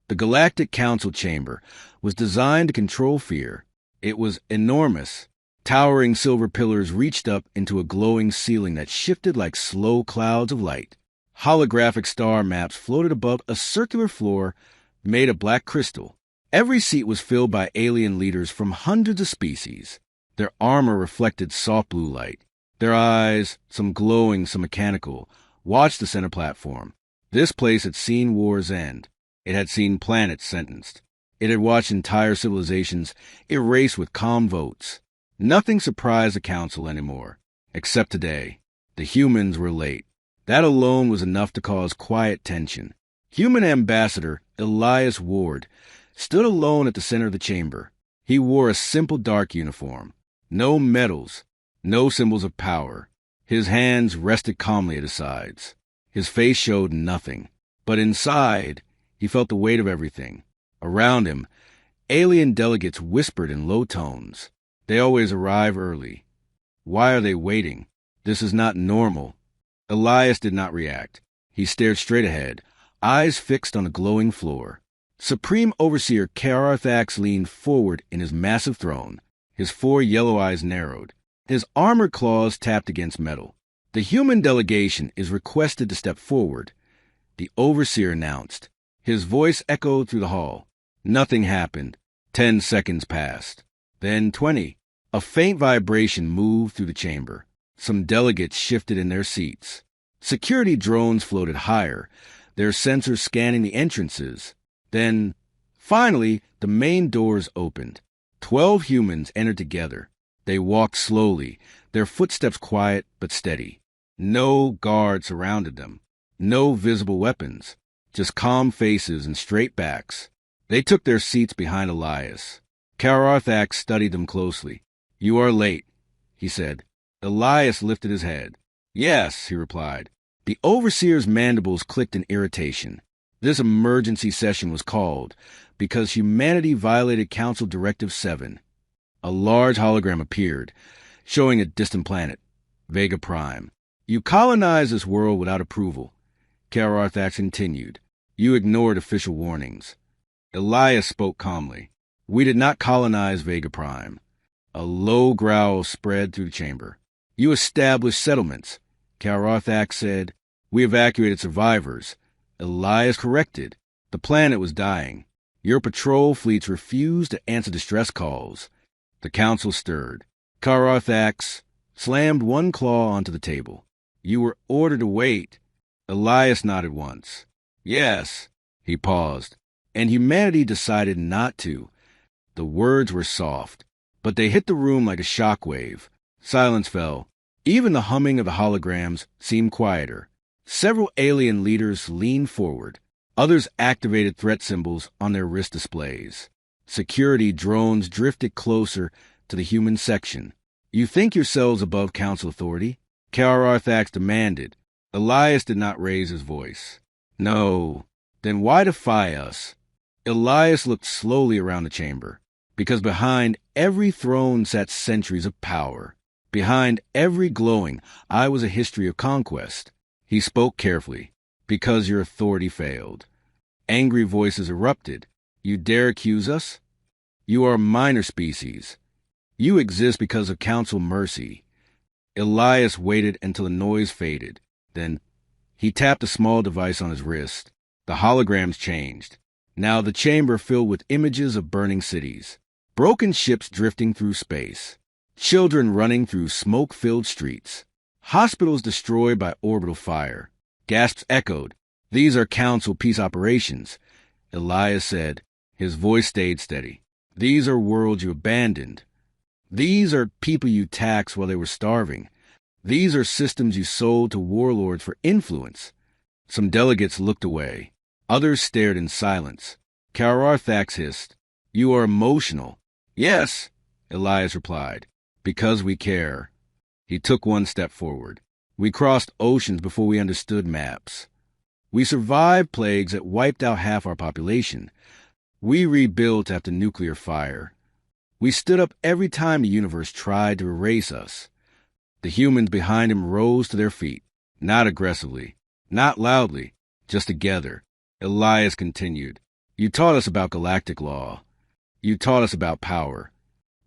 The Galactic Council chamber was designed to control fear. It was enormous. Towering silver pillars reached up into a glowing ceiling that shifted like slow clouds of light. Holographic star maps floated above a circular floor made of black crystal. Every seat was filled by alien leaders from hundreds of species. Their armor reflected soft blue light. Their eyes, some glowing, some mechanical, watched the center platform. This place had seen war's end. It had seen planets sentenced. It had watched entire civilizations erased with calm votes. Nothing surprised the council anymore, except today. The humans were late. That alone was enough to cause quiet tension. Human ambassador Elias Ward stood alone at the center of the chamber. He wore a simple dark uniform. No medals, no symbols of power. His hands rested calmly at his sides. His face showed nothing. But inside, he felt the weight of everything. Around him, alien delegates whispered in low tones. They always arrive early. Why are they waiting? This is not normal. Elias did not react. He stared straight ahead, eyes fixed on the glowing floor. Supreme Overseer Kararthax leaned forward in his massive throne. His 4 yellow eyes narrowed. His armored claws tapped against metal. The human delegation is requested to step forward, the Overseer announced. His voice echoed through the hall. Nothing happened. 10 seconds passed. Then 20. A faint vibration moved through the chamber. Some delegates shifted in their seats. Security drones floated higher, their sensors scanning the entrances. Then, finally, the main doors opened. 12 humans entered together. They walked slowly, their footsteps quiet but steady. No guards surrounded them. No visible weapons. Just calm faces and straight backs. They took their seats behind Elias. Kararthax studied them closely. "You are late," he said. Elias lifted his head. "Yes," he replied. The Overseer's mandibles clicked in irritation. This emergency session was called because humanity violated Council Directive 7. A large hologram appeared, showing a distant planet, Vega Prime. "You colonized this world without approval," Kararthax continued. "You ignored official warnings." Elias spoke calmly. "We did not colonize Vega Prime." A low growl spread through the chamber. "You established settlements," Kararthax said. "We evacuated survivors." Elias corrected. "The planet was dying. Your patrol fleets refused to answer distress calls." The council stirred. Kararthax slammed one claw onto the table. "You were ordered to wait." Elias nodded once. "Yes." He paused. "And humanity decided not to." The words were soft, but they hit the room like a shockwave. Silence fell. Even the humming of the holograms seemed quieter. Several alien leaders leaned forward. Others activated threat symbols on their wrist displays. Security drones drifted closer to the human section. "You think yourselves above council authority?" Kararthax demanded. Elias did not raise his voice. "No." "Then why defy us?" Elias looked slowly around the chamber. Because behind every throne sat centuries of power. Behind every glowing eye was a history of conquest. He spoke carefully. "Because your authority failed." Angry voices erupted. "You dare accuse us? You are a minor species. You exist because of council mercy." Elias waited until the noise faded. Then he tapped a small device on his wrist. The holograms changed. Now the chamber filled with images of burning cities. Broken ships drifting through space. Children running through smoke-filled streets. Hospitals destroyed by orbital fire. Gasps echoed. "These are council peace operations," Elias said. His voice stayed steady. "These are worlds you abandoned. These are people you taxed while they were starving. These are systems you sold to warlords for influence." Some delegates looked away. Others stared in silence. Kararthax hissed, "You are emotional." "Yes," Elias replied. "Because we care." He took one step forward. "We crossed oceans before we understood maps. We survived plagues that wiped out half our population. We rebuilt after nuclear fire. We stood up every time the universe tried to erase us." The humans behind him rose to their feet, not aggressively, not loudly, just together. Elias continued, You taught us about galactic law. You taught us about power.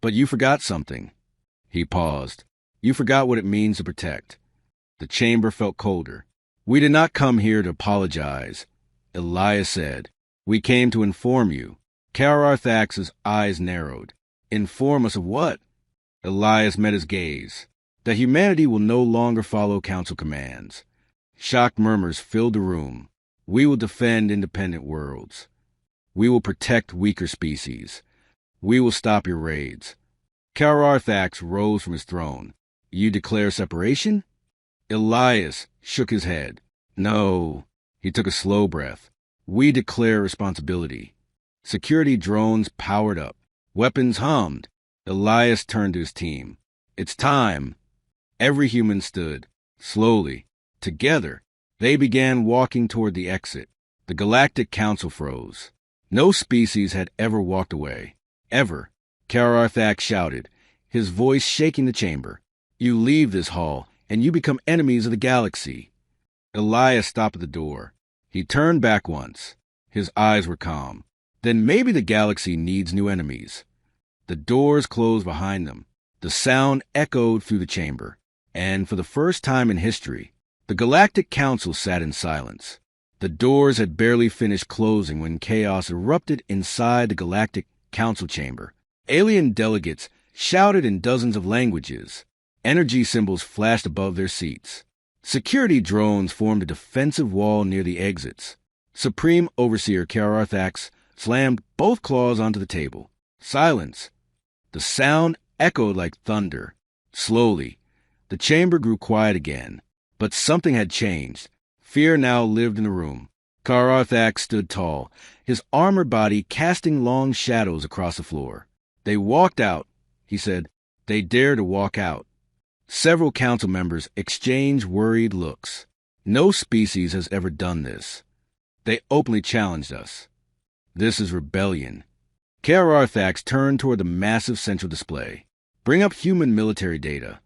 But you forgot something. He paused. You forgot what it means to protect. The chamber felt colder. We did not come here to apologize, Elias said. We came to inform you. Kararthax's eyes narrowed. Inform us of what? Elias met his gaze. That humanity will no longer follow council commands. Shocked murmurs filled the room. We will defend independent worlds. We will protect weaker species. We will stop your raids. Kararthax rose from his throne. You declare separation? Elias shook his head. No. He took a slow breath. We declare responsibility. Security drones powered up. Weapons hummed. Elias turned to his team. It's time. Every human stood. Slowly. Together. They began walking toward the exit. The Galactic Council froze. No species had ever walked away. Ever. Kararthax shouted, his voice shaking the chamber. You leave this hall, and you become enemies of the galaxy. Elias stopped at the door. He turned back once. His eyes were calm. Then maybe the galaxy needs new enemies. The doors closed behind them. The sound echoed through the chamber. And for the first time in history, the Galactic Council sat in silence. The doors had barely finished closing when chaos erupted inside the Galactic Council chamber. Alien delegates shouted in dozens of languages. Energy symbols flashed above their seats. Security drones formed a defensive wall near the exits. Supreme Overseer Kararthax slammed both claws onto the table. Silence. The sound echoed like thunder. Slowly, the chamber grew quiet again. But something had changed. Fear now lived in the room. Kararthax stood tall, his armored body casting long shadows across the floor. They walked out, he said. They dare to walk out. Several council members exchanged worried looks. No species has ever done this. They openly challenged us. This is rebellion. Kararthax turned toward the massive central display. Bring up human military data.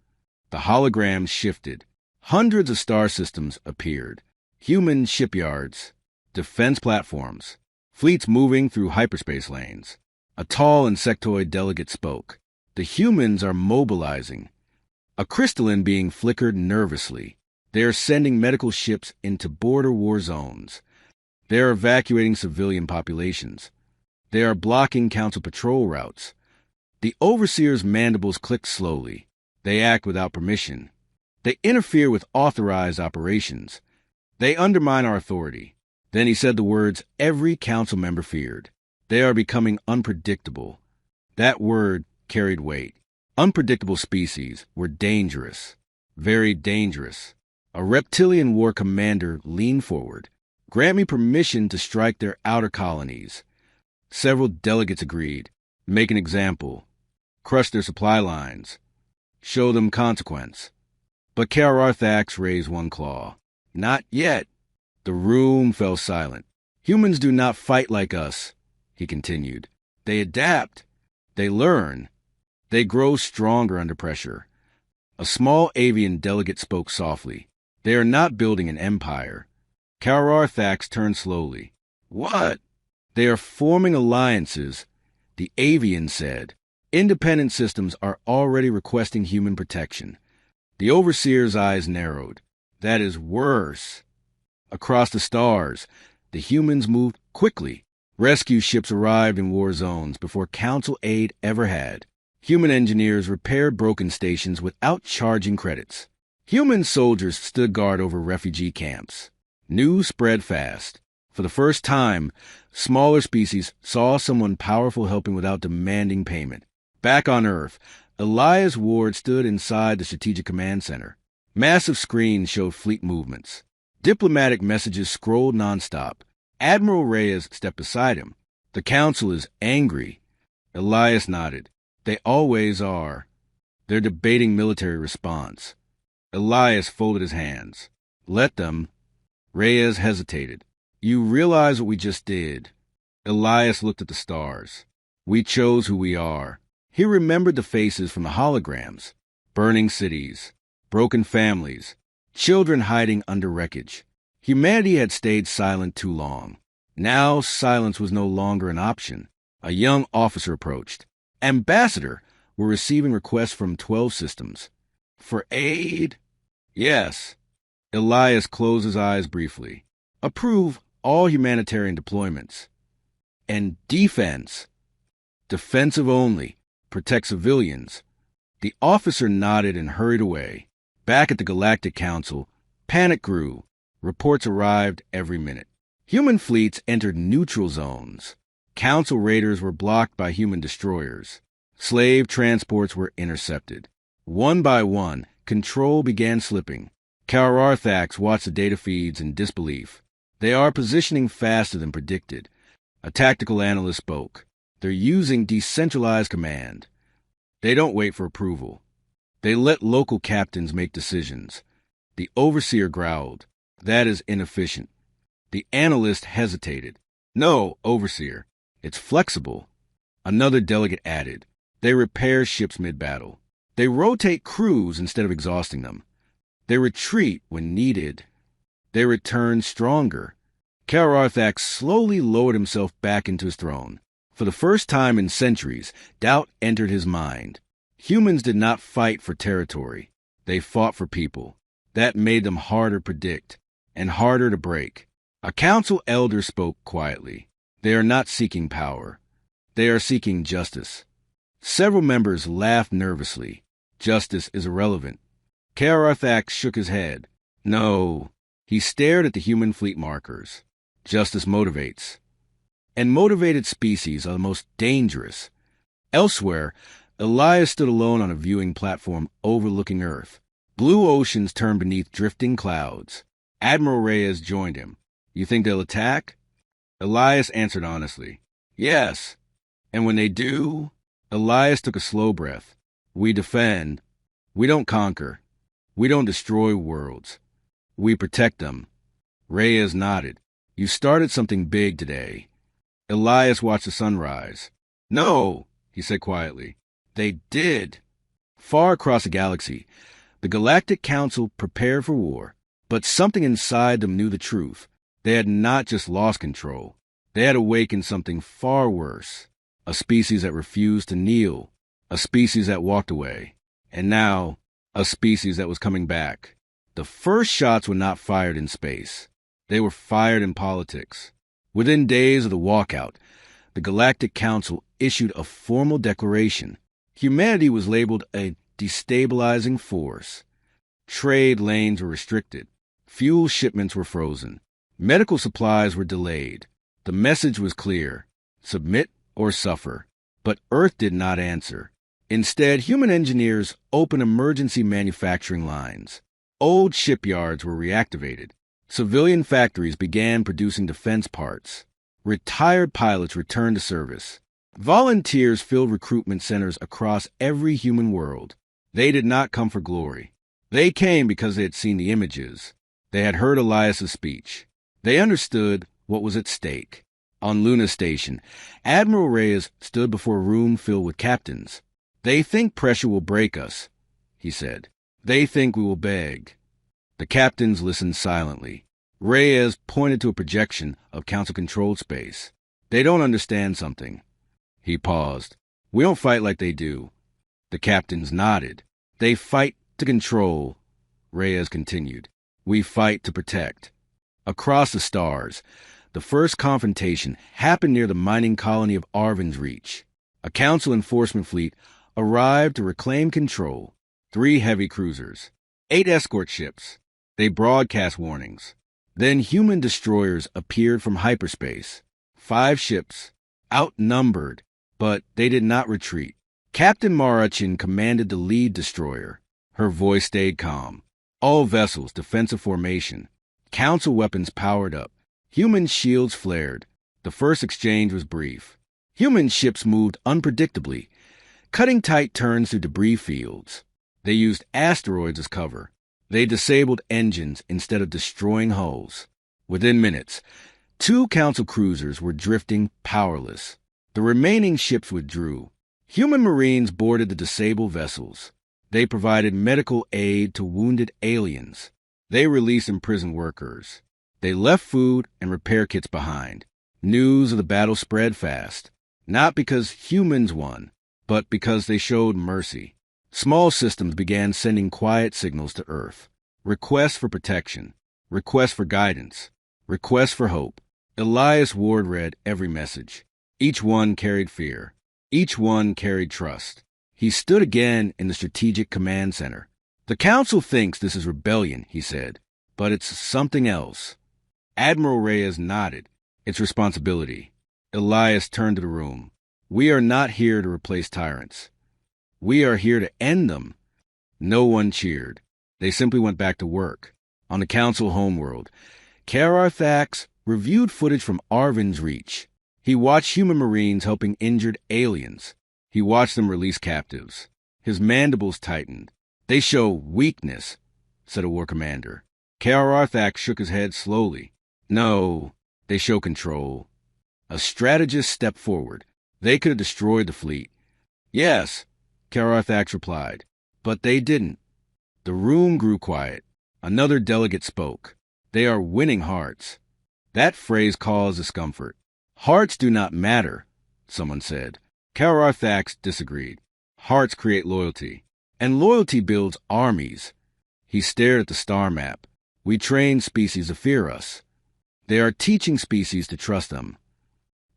The holograms shifted. Hundreds of star systems appeared. Human shipyards, defense platforms, fleets moving through hyperspace lanes. A tall insectoid delegate spoke. The humans are mobilizing. A crystalline being flickered nervously. They are sending medical ships into border war zones. They are evacuating civilian populations. They are blocking council patrol routes. The overseer's mandibles click slowly. They act without permission. They interfere with authorized operations. They undermine our authority. Then he said the words every council member feared. They are becoming unpredictable. That word carried weight. Unpredictable species were dangerous. Very dangerous. A reptilian war commander leaned forward. Grant me permission to strike their outer colonies. Several delegates agreed. Make an example. Crush their supply lines. Show them consequence. But Kararthax raised one claw. Not yet. The room fell silent. Humans do not fight like us, he continued. They adapt. They learn. They grow stronger under pressure. A small avian delegate spoke softly. They are not building an empire. Kararthax turned slowly. What? They are forming alliances, the avian said. Independent systems are already requesting human protection. The overseer's eyes narrowed. That is worse. Across the stars, the humans moved quickly. Rescue ships arrived in war zones before council aid ever had. Human engineers repaired broken stations without charging credits. Human soldiers stood guard over refugee camps. News spread fast. For the first time, smaller species saw someone powerful helping without demanding payment. Back on Earth, Elias Ward stood inside the Strategic Command Center. Massive screens showed fleet movements. Diplomatic messages scrolled nonstop. Admiral Reyes stepped beside him. The council is angry. Elias nodded. They always are. They're debating military response. Elias folded his hands. Let them. Reyes hesitated. You realize what we just did. Elias looked at the stars. We chose who we are. He remembered the faces from the holograms. Burning cities. Broken families. Children hiding under wreckage. Humanity had stayed silent too long. Now silence was no longer an option. A young officer approached. Ambassador, we're receiving requests from 12 systems. For aid? Yes. Elias closed his eyes briefly. Approve all humanitarian deployments. And defense. Defensive only. Protect civilians. The officer nodded and hurried away. Back at the Galactic Council, panic grew. Reports arrived every minute. Human fleets entered neutral zones. Council raiders were blocked by human destroyers. Slave transports were intercepted. One by one, control began slipping. Kalarthax watched the data feeds in disbelief. They are positioning faster than predicted. A tactical analyst spoke. They're using decentralized command. They don't wait for approval. They let local captains make decisions. The overseer growled. That is inefficient. The analyst hesitated. No, overseer. It's flexible. Another delegate added. They repair ships mid-battle. They rotate crews instead of exhausting them. They retreat when needed. They return stronger. Kalarthax slowly lowered himself back into his throne. For the first time in centuries, doubt entered his mind. Humans did not fight for territory. They fought for people. That made them harder to predict and harder to break. A council elder spoke quietly. They are not seeking power. They are seeking justice. Several members laughed nervously. Justice is irrelevant. Kalarthax shook his head. No. He stared at the human fleet markers. Justice motivates. And motivated species are the most dangerous. Elsewhere, Elias stood alone on a viewing platform overlooking Earth. Blue oceans turned beneath drifting clouds. Admiral Reyes joined him. You think they'll attack? Elias answered honestly. Yes. And when they do? Elias took a slow breath. We defend. We don't conquer. We don't destroy worlds. We protect them. Reyes nodded. You started something big today. Elias watched the sunrise. No, he said quietly. They did. Far across the galaxy, the Galactic Council prepared for war, but something inside them knew the truth. They had not just lost control. They had awakened something far worse. A species that refused to kneel. A species that walked away. And now, a species that was coming back. The first shots were not fired in space. They were fired in politics. Within days of the walkout, the Galactic Council issued a formal declaration. Humanity was labeled a destabilizing force. Trade lanes were restricted. Fuel shipments were frozen. Medical supplies were delayed. The message was clear. Submit or suffer. But Earth did not answer. Instead, human engineers opened emergency manufacturing lines. Old shipyards were reactivated. Civilian factories began producing defense parts. Retired pilots returned to service. Volunteers filled recruitment centers across every human world. They did not come for glory. They came because they had seen the images. They had heard Elias's speech. They understood what was at stake. On Luna Station, Admiral Reyes stood before a room filled with captains. They think pressure will break us, he said. They think we will beg. The captains listened silently. Reyes pointed to a projection of council-controlled space. They don't understand something. He paused. We don't fight like they do. The captains nodded. They fight to control, Reyes continued. We fight to protect. Across the stars, the first confrontation happened near the mining colony of Arvin's Reach. A council enforcement fleet arrived to reclaim control. 3 heavy cruisers, 8 escort ships. They broadcast warnings. Then human destroyers appeared from hyperspace. 5 ships, outnumbered, but they did not retreat. Captain Marachin commanded the lead destroyer. Her voice stayed calm. All vessels, defensive formation. Council weapons powered up. Human shields flared. The first exchange was brief. Human ships moved unpredictably, cutting tight turns through debris fields. They used asteroids as cover. They disabled engines instead of destroying hulls. Within minutes, 2 council cruisers were drifting powerless. The remaining ships withdrew. Human marines boarded the disabled vessels. They provided medical aid to wounded aliens. They released imprisoned workers. They left food and repair kits behind. News of the battle spread fast, not because humans won, but because they showed mercy. Small systems began sending quiet signals to Earth. Requests for protection, requests for guidance, requests for hope. Elias Ward read every message. Each one carried fear. Each one carried trust. He stood again in the Strategic Command Center. "The Council thinks this is rebellion," he said, "but it's something else." Admiral Reyes nodded. "It's responsibility." Elias turned to the room. "We are not here to replace tyrants. We are here to end them." No one cheered. They simply went back to work. On the Council homeworld, K.R.R. Thax reviewed footage from Arvin's Reach. He watched human Marines helping injured aliens. He watched them release captives. His mandibles tightened. "They show weakness," said a war commander. K.R.R. Thax shook his head slowly. "No, they show control." A strategist stepped forward. "They could have destroyed the fleet." "Yes," K.R.R. Thax replied, "but they didn't." The room grew quiet. Another delegate spoke. "They are winning hearts." That phrase caused discomfort. "Hearts do not matter," someone said. K.R.R. Thax disagreed. "Hearts create loyalty, and loyalty builds armies." He stared at the star map. "We train species to fear us. They are teaching species to trust them."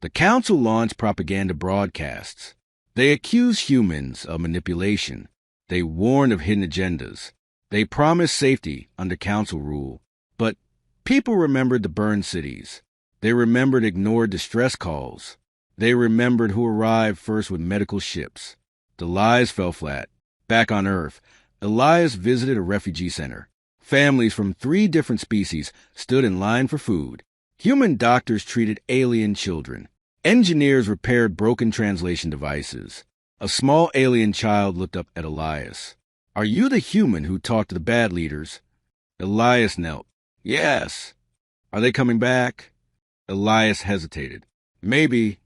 The Council launched propaganda broadcasts. They accused humans of manipulation. They warned of hidden agendas. They promised safety under Council rule. But people remembered the burned cities. They remembered ignored distress calls. They remembered who arrived first with medical ships. The lies fell flat. Back on Earth, Elias visited a refugee center. Families from 3 different species stood in line for food. Human doctors treated alien children. Engineers repaired broken translation devices. A small alien child looked up at Elias. "Are you the human who talked to the bad leaders?" Elias knelt. "Yes." "Are they coming back?" Elias hesitated. "Maybe."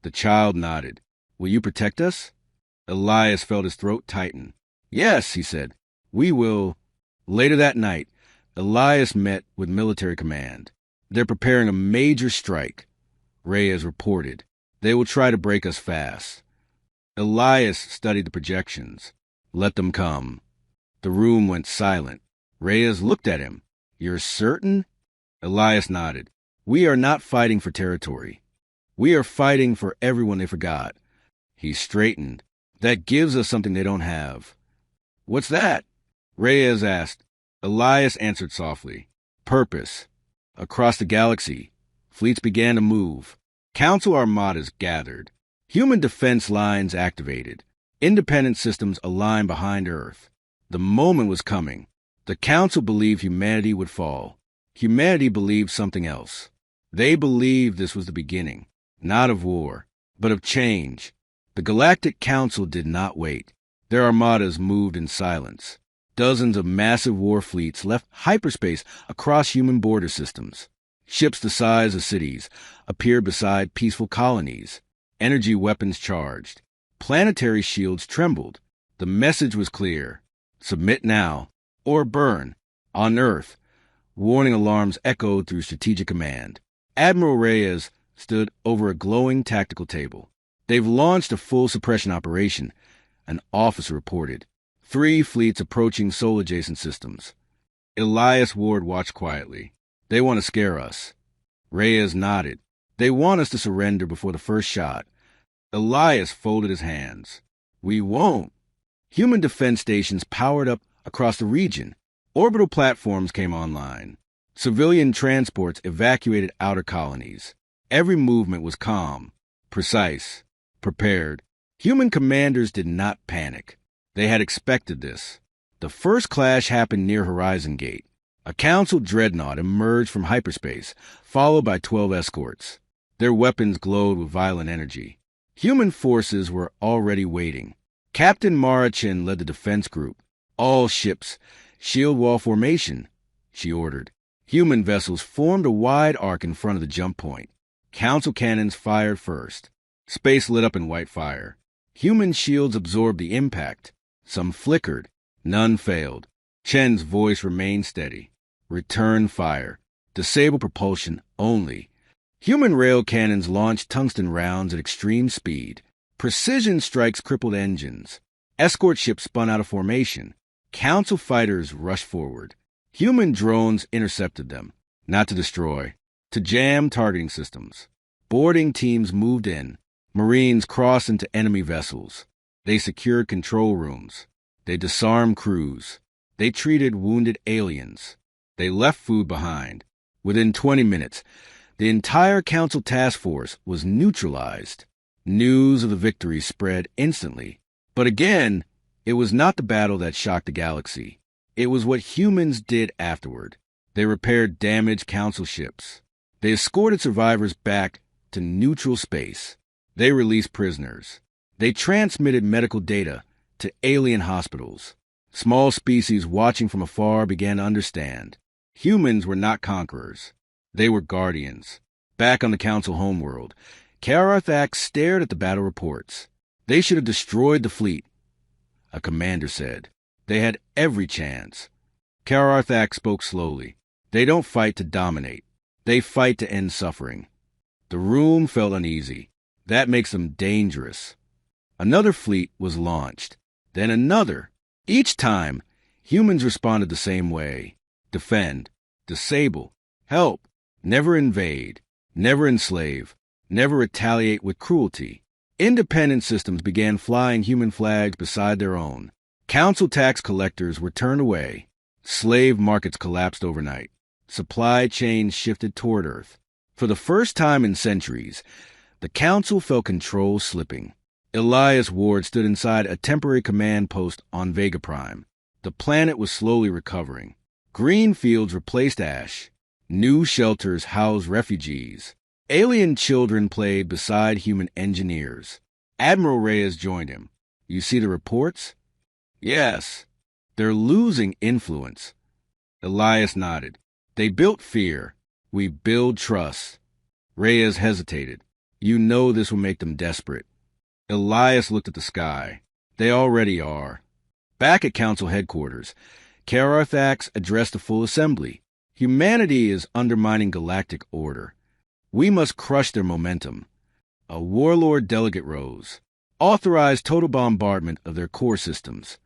The child nodded. "Will you protect us?" Elias felt his throat tighten. "Yes," he said. "We will." Later that night, Elias met with military command. "They're preparing a major strike," Reyes reported. "They will try to break us fast." Elias studied the projections. "Let them come." The room went silent. Reyes looked at him. "You're certain?" Elias nodded. "We are not fighting for territory. We are fighting for everyone they forgot." He straightened. "That gives us something they don't have." "What's that?" Reyes asked. Elias answered softly. "Purpose." Across the galaxy, fleets began to move. Council armadas gathered. Human defense lines activated. Independent systems aligned behind Earth. The moment was coming. The Council believed humanity would fall. Humanity believed something else. They believed this was the beginning, not of war, but of change. The Galactic Council did not wait. Their armadas moved in silence. Dozens of massive war fleets left hyperspace across human border systems. Ships the size of cities appeared beside peaceful colonies. Energy weapons charged. Planetary shields trembled. The message was clear. Submit now, or burn. On Earth, warning alarms echoed through Strategic Command. Admiral Reyes stood over a glowing tactical table. "They've launched a full suppression operation," an officer reported. 3 fleets approaching Sol-adjacent systems. Elias Ward watched quietly. "They want to scare us." Reyes nodded. "They want us to surrender before the first shot." Elias folded his hands. "We won't." Human defense stations powered up across the region. Orbital platforms came online. Civilian transports evacuated outer colonies. Every movement was calm, precise, prepared. Human commanders did not panic. They had expected this. The first clash happened near Horizon Gate. A Council dreadnought emerged from hyperspace, followed by 12 escorts. Their weapons glowed with violent energy. Human forces were already waiting. Captain Marachin led the defense group. "All ships, shield wall formation," she ordered. Human vessels formed a wide arc in front of the jump point. Council cannons fired first. Space lit up in white fire. Human shields absorbed the impact. Some flickered. None failed. Chen's voice remained steady. "Return fire. Disable propulsion only." Human rail cannons launched tungsten rounds at extreme speed. Precision strikes crippled engines. Escort ships spun out of formation. Council fighters rushed forward. Human drones intercepted them, not to destroy, to jam targeting systems. Boarding teams moved in. Marines crossed into enemy vessels. They secured control rooms. They disarmed crews. They treated wounded aliens. They left food behind. Within 20 minutes, the entire Council task force was neutralized. News of the victory spread instantly. But again, it was not the battle that shocked the galaxy. It was what humans did afterward. They repaired damaged Council ships. They escorted survivors back to neutral space. They released prisoners. They transmitted medical data to alien hospitals. Small species watching from afar began to understand. Humans were not conquerors. They were guardians. Back on the Council homeworld, Kararthax stared at the battle reports. They should have destroyed the fleet, a commander said. They had every chance. Kararthax spoke slowly. They don't fight to dominate. They fight to end suffering. The room felt uneasy. That makes them dangerous. Another fleet was launched. Then another. Each time, humans responded the same way. Defend. Disable. Help. Never invade. Never enslave. Never retaliate with cruelty. Independent systems began flying human flags beside their own. Council tax collectors were turned away. Slave markets collapsed overnight. Supply chains shifted toward Earth. For the first time in centuries, the Council felt control slipping. Elias Ward stood inside a temporary command post on Vega Prime. The planet was slowly recovering. Green fields replaced ash. New shelters housed refugees. Alien children played beside human engineers. Admiral Reyes joined him. You see the reports? Yes. They're losing influence. Elias nodded. They built fear. We build trust. Reyes hesitated. You know this will make them desperate. Elias looked at the sky. They already are. Back at Council headquarters, Kararthax addressed the full assembly. Humanity is undermining galactic order. We must crush their momentum. A warlord delegate rose. Authorized total bombardment of their core systems.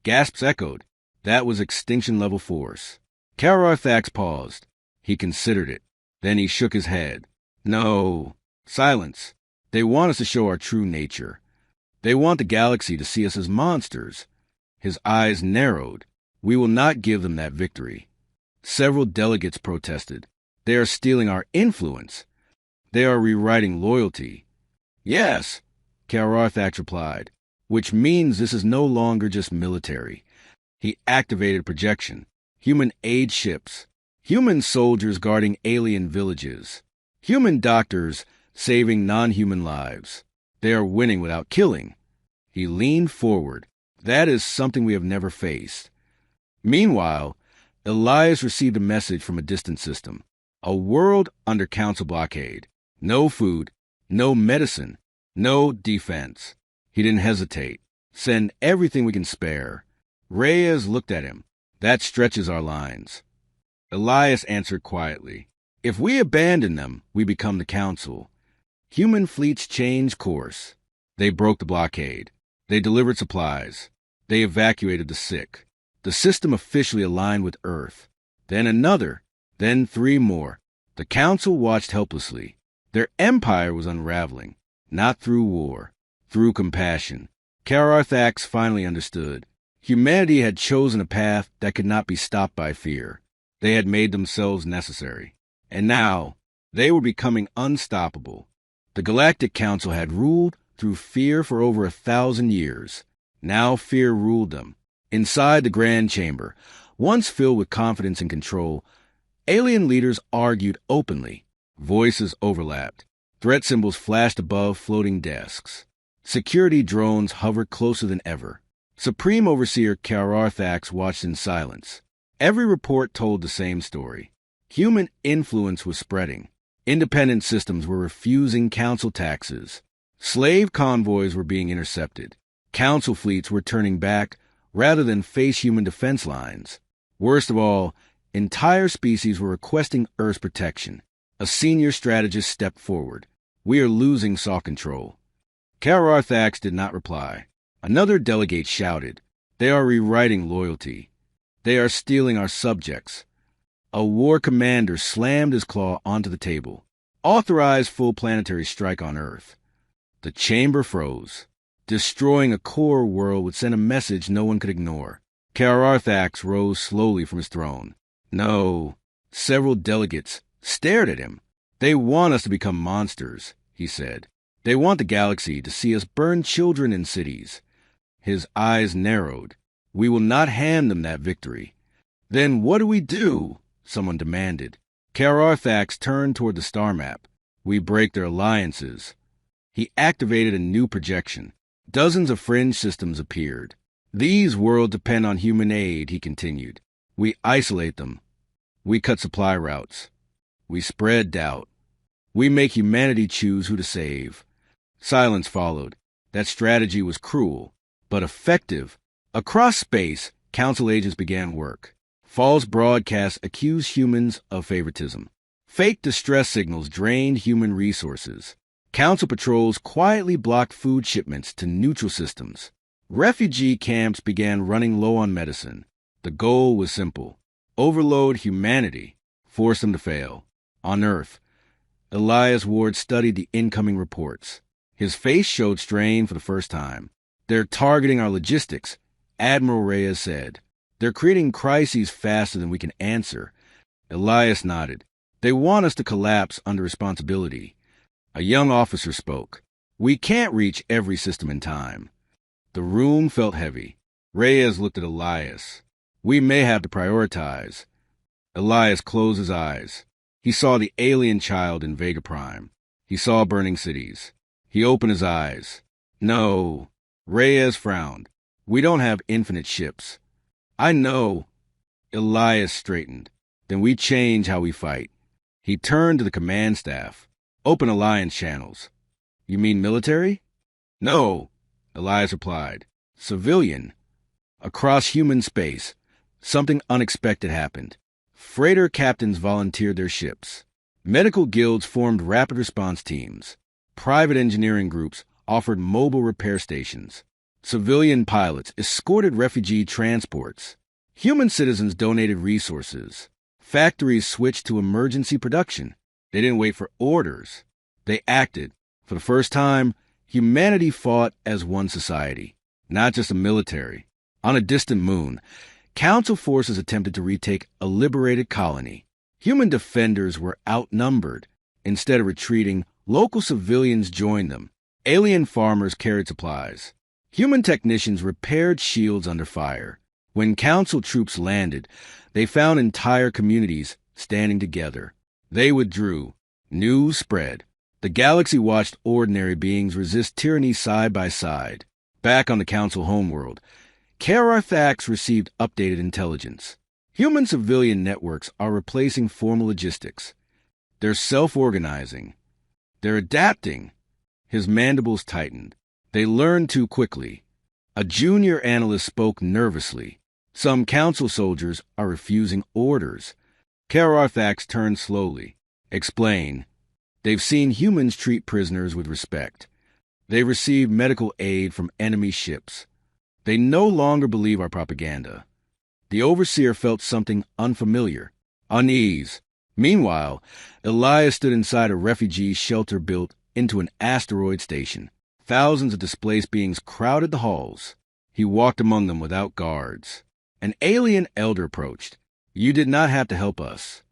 Gasps echoed. That was extinction-level force. Kararthax paused. He considered it. Then he shook his head. No. Silence. They want us to show our true nature. They want the galaxy to see us as monsters. His eyes narrowed. We will not give them that victory. Several delegates protested. They are stealing our influence. They are rewriting loyalty. Yes, Kararthax replied, which means this is no longer just military. He activated projection. Human aid ships. Human soldiers guarding alien villages. Human doctors saving non-human lives. They are winning without killing. He leaned forward. That is something we have never faced. Meanwhile, Elias received a message from a distant system. A world under Council blockade. No food, no medicine, no defense. He didn't hesitate. Send everything we can spare. Reyes looked at him. That stretches our lines. Elias answered quietly. If we abandon them, we become the Council. Human fleets changed course. They broke the blockade. They delivered supplies. They evacuated the sick. The system officially aligned with Earth. Then another. Then 3 more. The Council watched helplessly. Their empire was unraveling. Not through war. Through compassion. Kararthax finally understood. Humanity had chosen a path that could not be stopped by fear. They had made themselves necessary. And now, they were becoming unstoppable. The Galactic Council had ruled through fear for over 1,000 years. Now fear ruled them. Inside the Grand Chamber, once filled with confidence and control, alien leaders argued openly. Voices overlapped. Threat symbols flashed above floating desks. Security drones hovered closer than ever. Supreme Overseer Kararthax watched in silence. Every report told the same story. Human influence was spreading. Independent systems were refusing Council taxes. Slave convoys were being intercepted. Council fleets were turning back rather than face human defense lines. Worst of all, entire species were requesting Earth's protection. A senior strategist stepped forward. "We are losing saw control." Kararthax did not reply. Another delegate shouted, "They are rewriting loyalty. They are stealing our subjects." A war commander slammed his claw onto the table. "Authorize full planetary strike on Earth." The chamber froze. Destroying a core world would send a message no one could ignore. Kararthax rose slowly from his throne. "No." Several delegates stared at him. "They want us to become monsters," he said. "They want the galaxy to see us burn children in cities." His eyes narrowed. "We will not hand them that victory." "Then what do we do?" someone demanded. Kararthax turned toward the star map. "We break their alliances." He activated a new projection. Dozens of fringe systems appeared. "These worlds depend on human aid," he continued. "We isolate them. We cut supply routes. We spread doubt. We make humanity choose who to save." Silence followed. That strategy was cruel, but effective. Across space, Council agents began work. False broadcasts accused humans of favoritism. Fake distress signals drained human resources. Council patrols quietly blocked food shipments to neutral systems. Refugee camps began running low on medicine. The goal was simple: overload humanity, force them to fail. On Earth, Elias Ward studied the incoming reports. His face showed strain for the first time. "They're targeting our logistics," Admiral Reyes said. "They're creating crises faster than we can answer." Elias nodded. "They want us to collapse under responsibility." A young officer spoke. "We can't reach every system in time." The room felt heavy. Reyes looked at Elias. "We may have to prioritize." Elias closed his eyes. He saw the alien child in Vega Prime. He saw burning cities. He opened his eyes. "No." Reyes frowned. "We don't have infinite ships." "I know." Elias straightened. "Then we change how we fight." He turned to the command staff. "Open alliance channels." "You mean military?" "No," Elias replied. "Civilian." Across human space, something unexpected happened. Freighter captains volunteered their ships. Medical guilds formed rapid response teams. Private engineering groups offered mobile repair stations. Civilian pilots escorted refugee transports. Human citizens donated resources. Factories switched to emergency production. They didn't wait for orders. They acted. For the first time, humanity fought as one society, not just a military. On a distant moon, Council forces attempted to retake a liberated colony. Human defenders were outnumbered. Instead of retreating, local civilians joined them. Alien farmers carried supplies. Human technicians repaired shields under fire. When Council troops landed, they found entire communities standing together. They withdrew. News spread. The galaxy watched ordinary beings resist tyranny side by side. Back on the Council homeworld, Kararthax received updated intelligence. Human civilian networks are replacing formal logistics. They're self-organizing. They're adapting. His mandibles tightened. They learned too quickly. A junior analyst spoke nervously. "Some Council soldiers are refusing orders." Kararthax turned slowly. "Explain." "They've seen humans treat prisoners with respect. They receive medical aid from enemy ships. They no longer believe our propaganda." The overseer felt something unfamiliar. Unease. Meanwhile, Elias stood inside a refugee shelter built into an asteroid station. Thousands of displaced beings crowded the halls. He walked among them without guards. An alien elder approached. "You did not have to help us."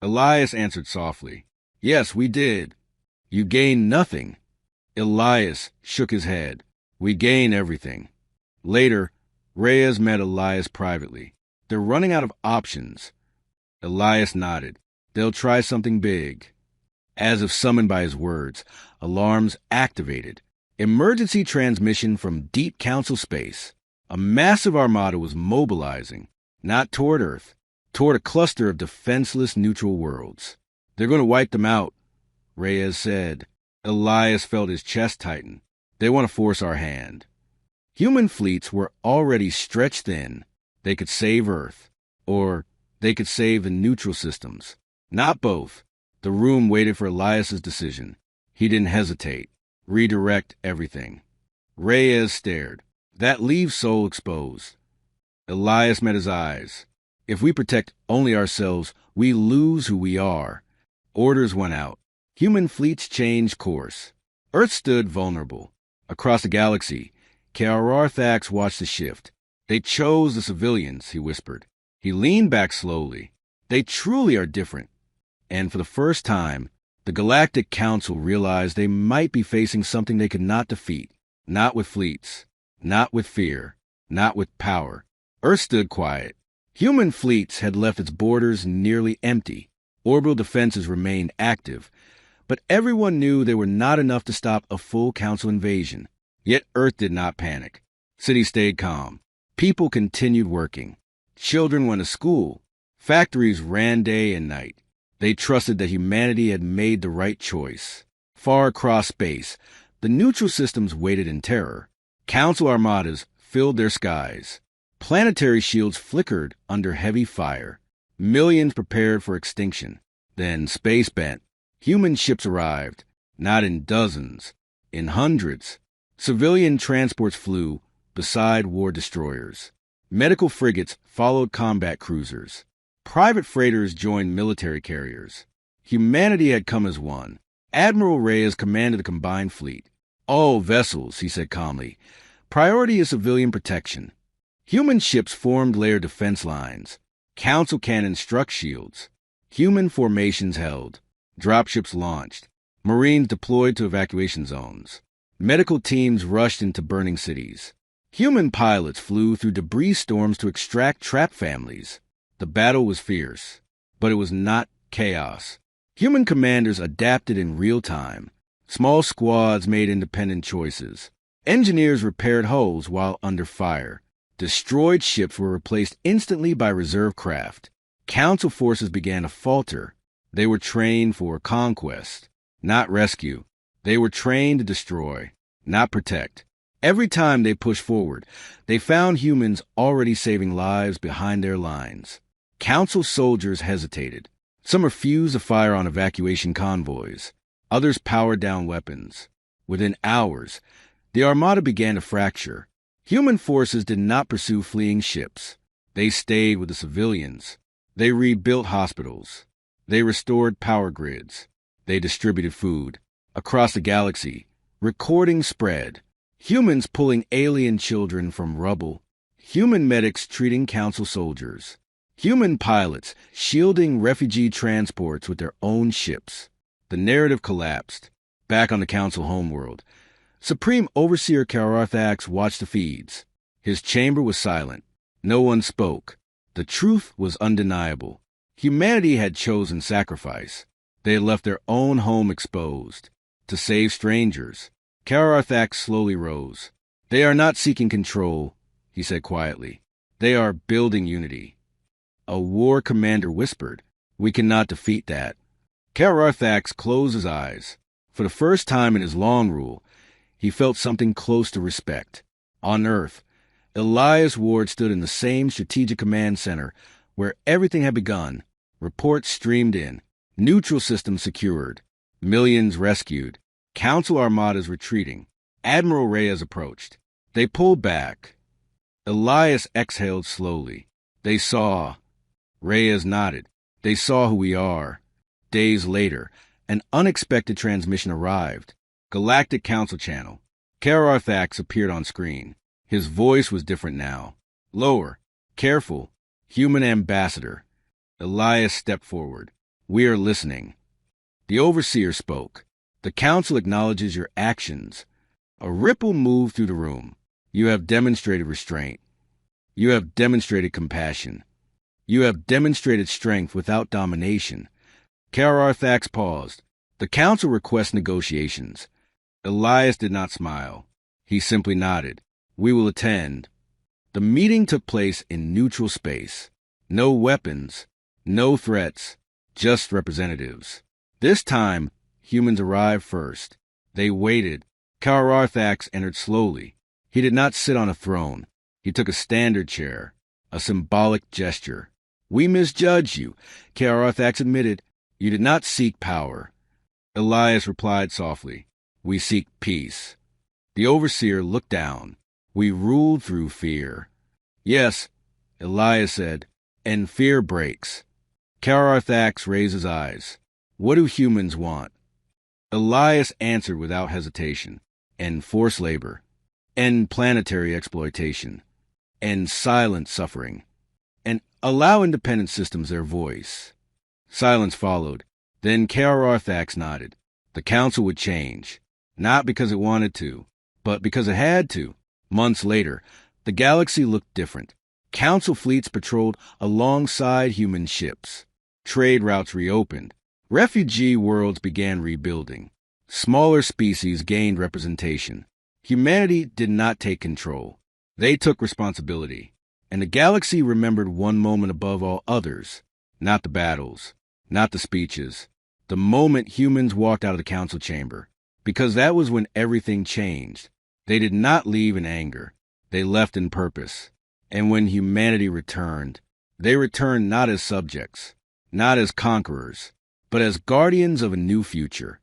Elias answered softly. "Yes, we did." "You gained nothing." Elias shook his head. "We gain everything." Later, Reyes met Elias privately. "They're running out of options." Elias nodded. "They'll try something big." As if summoned by his words, alarms activated. Emergency transmission from deep Council space. A massive armada was mobilizing, not toward Earth, toward a cluster of defenseless neutral worlds. "They're going to wipe them out," Reyes said. Elias felt his chest tighten. "They want to force our hand." Human fleets were already stretched thin. They could save Earth, or they could save the neutral systems. Not both. The room waited for Elias's decision. He didn't hesitate. Redirect everything. Reyes stared. That leaves Sol exposed. Elias met his eyes. If we protect only ourselves, we lose who we are. Orders went out. Human fleets changed course. Earth stood vulnerable. Across the galaxy, Thax watched the shift. They chose the civilians, he whispered. He leaned back slowly. They truly are different. And for the first time, the Galactic Council realized they might be facing something they could not defeat. Not with fleets. Not with fear. Not with power. Earth stood quiet. Human fleets had left its borders nearly empty. Orbital defenses remained active. But everyone knew they were not enough to stop a full Council invasion. Yet Earth did not panic. Cities stayed calm. People continued working. Children went to school. Factories ran day and night. They trusted that humanity had made the right choice. Far across space, the neutral systems waited in terror. Council armadas filled their skies. Planetary shields flickered under heavy fire. Millions prepared for extinction. Then space bent. Human ships arrived, not in dozens, in hundreds. Civilian transports flew beside war destroyers. Medical frigates followed combat cruisers. Private freighters joined military carriers. Humanity had come as one. Admiral Reyes commanded the combined fleet. All vessels, he said calmly. Priority is civilian protection. Human ships formed layered defense lines. Council cannons struck shields. Human formations held. Dropships launched. Marines deployed to evacuation zones. Medical teams rushed into burning cities. Human pilots flew through debris storms to extract trapped families. The battle was fierce, but it was not chaos. Human commanders adapted in real time. Small squads made independent choices. Engineers repaired hulls while under fire. Destroyed ships were replaced instantly by reserve craft. Council forces began to falter. They were trained for conquest, not rescue. They were trained to destroy, not protect. Every time they pushed forward, they found humans already saving lives behind their lines. Council soldiers hesitated. Some refused to fire on evacuation convoys. Others powered down weapons. Within hours, the armada began to fracture. Human forces did not pursue fleeing ships. They stayed with the civilians. They rebuilt hospitals. They restored power grids. They distributed food. Across the galaxy, recording spread. Humans pulling alien children from rubble. Human medics treating Council soldiers. Human pilots shielding refugee transports with their own ships. The narrative collapsed. Back on the Council homeworld, Supreme Overseer Thax watched the feeds. His chamber was silent. No one spoke. The truth was undeniable. Humanity had chosen sacrifice. They had left their own home exposed. To save strangers. Thax slowly rose. They are not seeking control, he said quietly. They are building unity. A war commander whispered, "We cannot defeat that." Thax closed his eyes. For the first time in his long rule, he felt something close to respect. On Earth, Elias Ward stood in the same strategic command center where everything had begun. Reports streamed in. Neutral systems secured. Millions rescued. Council armadas retreating. Admiral Reyes approached. They pulled back. Elias exhaled slowly. They saw. Reyes nodded. They saw who we are. Days later, an unexpected transmission arrived. Galactic Council channel. Thax appeared on screen. His voice was different now. Lower. Careful. Human ambassador. Elias stepped forward. We are listening. The Overseer spoke. The Council acknowledges your actions. A ripple moved through the room. You have demonstrated restraint. You have demonstrated compassion. You have demonstrated strength without domination. Thax paused. The Council requests negotiations. Elias did not smile. He simply nodded. We will attend. The meeting took place in neutral space. No weapons. No threats. Just representatives. This time, humans arrived first. They waited. Thax entered slowly. He did not sit on a throne. He took a standard chair. A symbolic gesture. We misjudged you, Thax admitted. You did not seek power. Elias replied softly, "We seek peace." The overseer looked down. "We ruled through fear." "Yes," Elias said, "and fear breaks." Kararthax raised his eyes. "What do humans want?" Elias answered without hesitation. "End forced labor. End planetary exploitation. End silent suffering. And allow independent systems their voice." Silence followed. Then Kararthax nodded. The council would change. Not because it wanted to, but because it had to. Months later, the galaxy looked different. Council fleets patrolled alongside human ships. Trade routes reopened. Refugee worlds began rebuilding. Smaller species gained representation. Humanity did not take control. They took responsibility. And the galaxy remembered one moment above all others. Not the battles, not the speeches. The moment humans walked out of the council chamber. Because that was when everything changed. They did not leave in anger. They left in purpose. And when humanity returned, they returned not as subjects, not as conquerors, but as guardians of a new future.